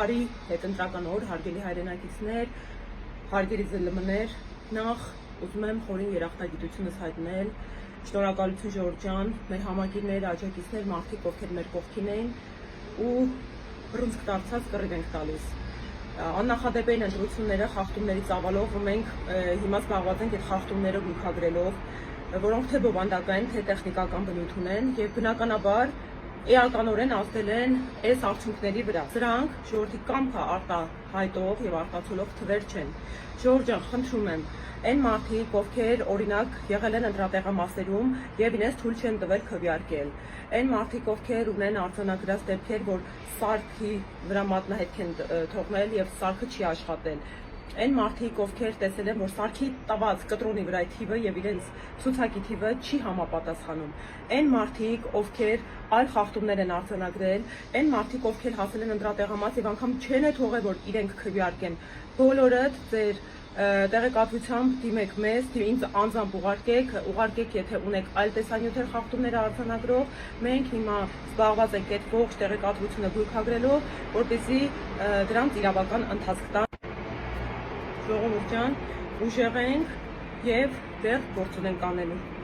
Բարի հետընտրական օր, հարգելի հայրենակիցներ, հարգելի ԶԼՄ-ներ, նախ ուզում եմ խորին երախտագիտությունս հայտնել, շնորհակալություն Ժորժ ջան, մեր համագիրներ, աջակիցներ, մարդիկ, ովքեր մեր կողքին էին ու բռունցք դարձած կռիվ ենք տալիս։ Աննախադեպ են ընտրությունները խախտումների ծավալով ու մենք հիմա զբաղված ենք այդ խախտումները գույքագրելով, որոնք թե բովանդակային, թե տեխնիկական բնույթ ունեն եւ բնականաբար էականորեն ազդել են այս արդյունքների վրա։ Սրանք ժողովրդի կամքը արտահայտող եւ արտացոլող թվեր չեն։ Ժորժ ջան, խնդրում եմ, այն մարդիկ, ովքեր օրինակ եղել են ընտրատեղամասերում եւ իրենց թույլ չեն տվել քվեարկել, այն մարդիկ, ովքեր ունեն արձանագրած դեպքեր, որ սարքի վրա մատնահետք են թողնել եւ սարքը չի աշխատել, այն մարդիկ, ովքեր տեսել են, որ սարքի տված կտրոնի վրա թիվը եւ իրենց ցուցակի թիվը չի համապատասխանում, այն մարդիկ, ովքեր այլ խախտումներ են արձանագրել, այն մարդիկ, ովքեր հասել են ընտրատեղամաս եւ անգամ չեն թողել, որ իրենք քվեարկեն, բոլորդ ձեր տեղեկատվությամբ դիմեք մեզ, ինձ անձամբ ուղարկեք, եթե ունեք այլ տեսանյութեր խախտումներ արձանագրող, մենք հիմա զբաղված ենք այդ ողջ տեղեկատվությունը գույքագրելով, որպեսզի դրանց իրավական ընթացք տան։ Ժողովուրդ ջան, ուժեղ ենք եւ դեռ գործ ունենք անելու։